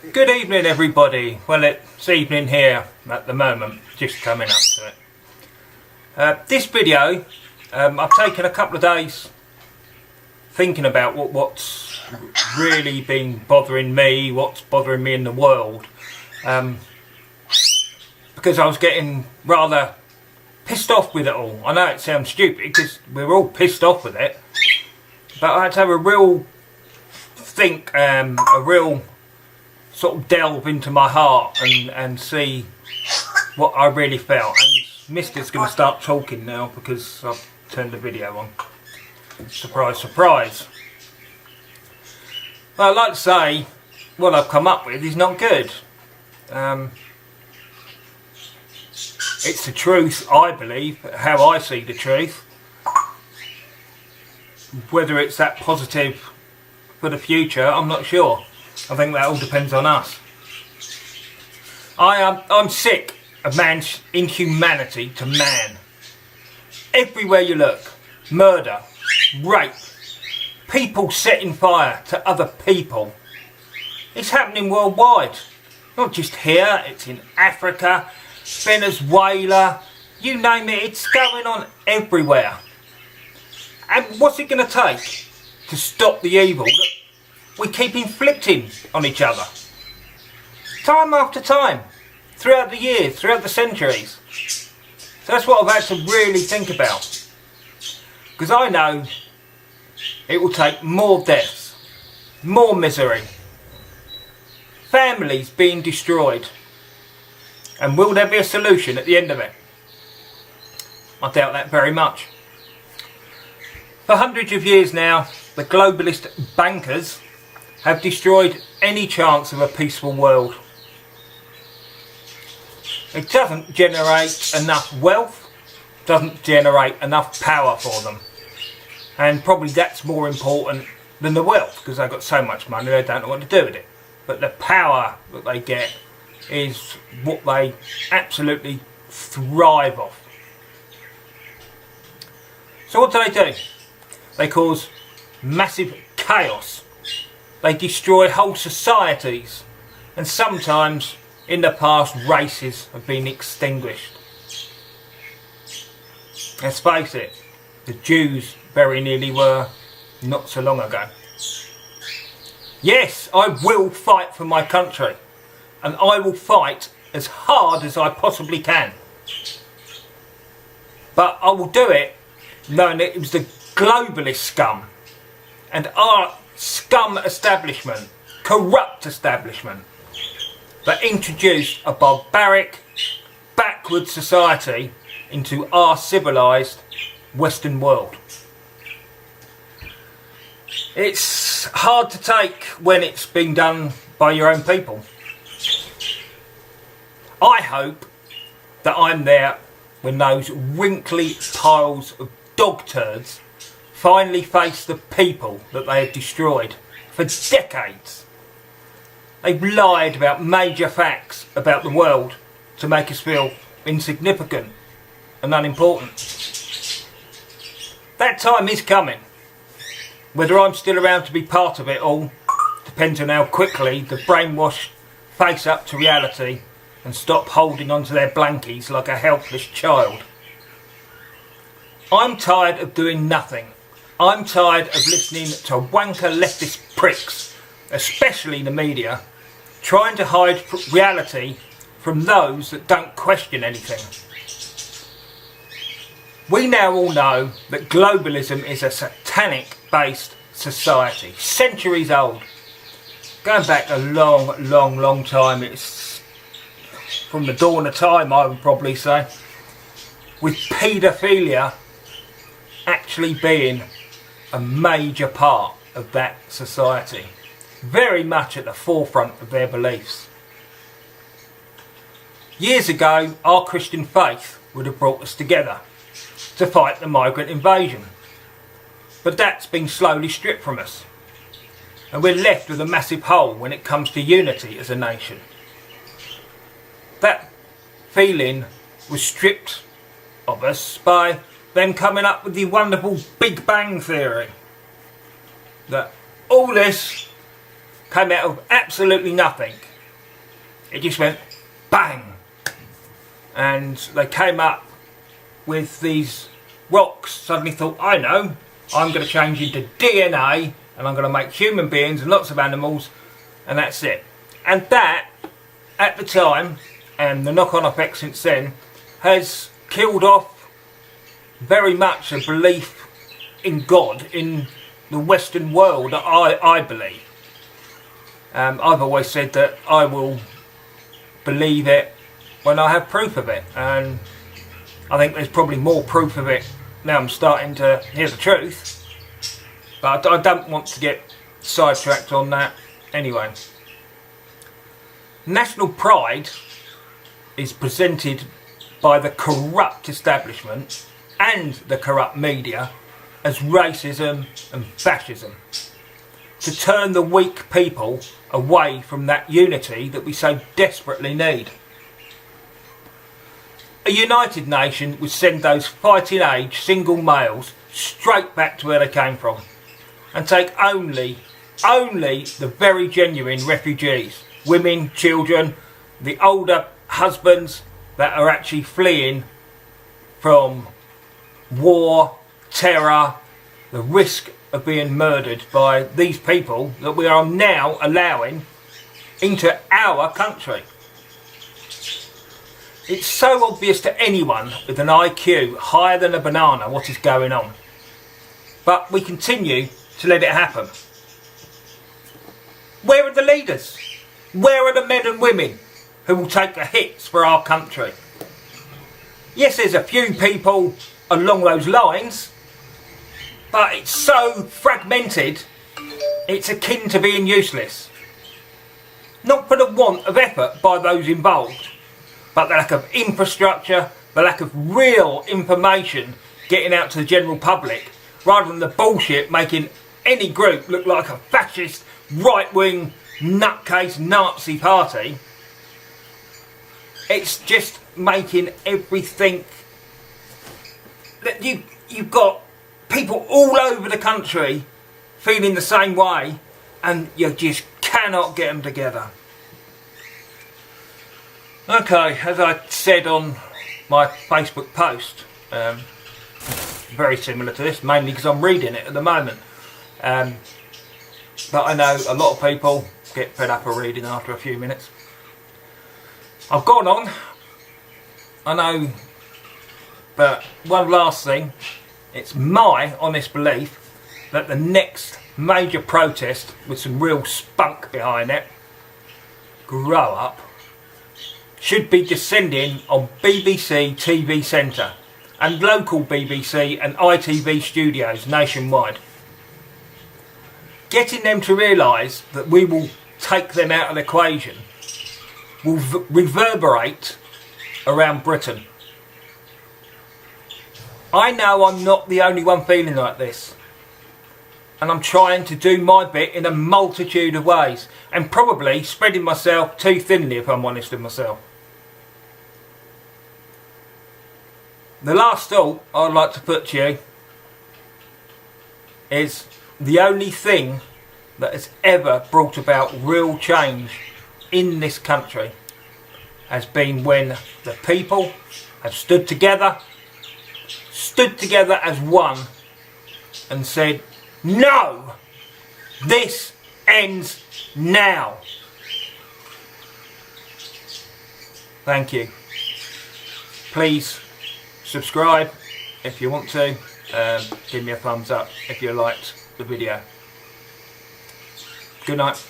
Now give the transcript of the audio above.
Good evening, everybody. Well, it's evening here at the moment, just coming up to it. This video, I've taken a couple of days thinking about what's really been bothering me, what's bothering me in the world, because I was getting rather pissed off with it all. I know it sounds stupid because we're all pissed off with it, but I had to have a real think, a real sort of delve into my heart and see what I really felt. And Mister's going to start talking now because I've turned the video on. Surprise, surprise. Well, I'd like to say what I've come up with is not good. It's the truth, I believe, how I see the truth. Whether it's that positive for the future, I'm not sure. I think that all depends on us. I'm sick of man's inhumanity to man. Everywhere you look, murder, rape, people setting fire to other people. It's happening worldwide. Not just here, it's in Africa, Venezuela, you name it, it's going on everywhere. And what's it going to take to stop the evil that we keep inflicting on each other? Time after time, throughout the years, throughout the centuries. So that's what I've had to really think about. Because I know it will take more deaths, more misery, families being destroyed. And will there be a solution at the end of it? I doubt that very much. For hundreds of years now, the globalist bankers have destroyed any chance of a peaceful world. It doesn't generate enough wealth, doesn't generate enough power for them. And probably that's more important than the wealth, because they've got so much money they don't know what to do with it. But the power that they get is what they absolutely thrive off. So what do? They cause massive chaos. They destroy whole societies, and sometimes in the past races have been extinguished. Let's face it, the Jews very nearly were not so long ago. Yes, I will fight for my country, and I will fight as hard as I possibly can. But I will do it knowing that it was the globalist scum and our scum establishment, corrupt establishment, that introduced a barbaric, backward society into our civilised Western world. It's hard to take when it's been done by your own people. I hope that I'm there when those wrinkly piles of dog turds finally face the people that they have destroyed for decades. They've lied about major facts about the world to make us feel insignificant and unimportant. That time is coming. Whether I'm still around to be part of it all depends on how quickly the brainwashed face up to reality and stop holding onto their blankies like a helpless child. I'm tired of doing nothing. I'm tired of listening to wanker leftist pricks, especially the media, trying to hide reality from those that don't question anything. We now all know that globalism is a satanic-based society, centuries old. Going back a long time, it's from the dawn of time, I would probably say, with paedophilia actually being a major part of that society, very much at the forefront of their beliefs. Years ago, our Christian faith would have brought us together to fight the migrant invasion, but that's been slowly stripped from us, and we're left with a massive hole when it comes to unity as a nation. That feeling was stripped of us by them coming up with the wonderful Big Bang Theory. That all this came out of absolutely nothing, it just went bang, and they came up with these rocks. Suddenly thought, I know, I'm going to change into DNA and I'm going to make human beings and lots of animals, and that's it. And that, at the time, and the knock-on effect since then, has killed off very much a belief in God in the Western world, I believe. I've always said that I will believe it when I have proof of it, and I think there's probably more proof of it now. I'm starting to hear the truth, but I don't want to get sidetracked on that anyway. National pride is presented by the corrupt establishment and the corrupt media as racism and fascism, to turn the weak people away from that unity that we so desperately need. A united nation would send those fighting age single males straight back to where they came from, and take only the very genuine refugees, women, children, the older husbands that are actually fleeing from war, terror, the risk of being murdered by these people that we are now allowing into our country. It's so obvious to anyone with an IQ higher than a banana what is going on, but we continue to let it happen. Where are the leaders? Where are the men and women who will take the hits for our country? Yes, there's a few people along those lines, but it's so fragmented, it's akin to being useless. Not for the want of effort by those involved, but the lack of infrastructure, the lack of real information getting out to the general public, rather than the bullshit making any group look like a fascist, right-wing, nutcase Nazi party. It's just making everything that you've got people all over the country feeling the same way, and you just cannot get them together. Okay, as I said on my Facebook post, very similar to this, mainly because I'm reading it at the moment, but I know a lot of people get fed up of reading after a few minutes. I've gone on, I know, but one last thing, it's my honest belief that the next major protest with some real spunk behind it, grow up, should be descending on BBC TV Centre and local BBC and ITV studios nationwide. Getting them to realise that we will take them out of the equation will reverberate around Britain. I know I'm not the only one feeling like this, and I'm trying to do my bit in a multitude of ways, and probably spreading myself too thinly if I'm honest with myself. The last thought I'd like to put to you is the only thing that has ever brought about real change in this country has been when the people have stood together as one and said, no, this ends now. Thank you. Please subscribe if you want to. Give me a thumbs up if you liked the video. Good night.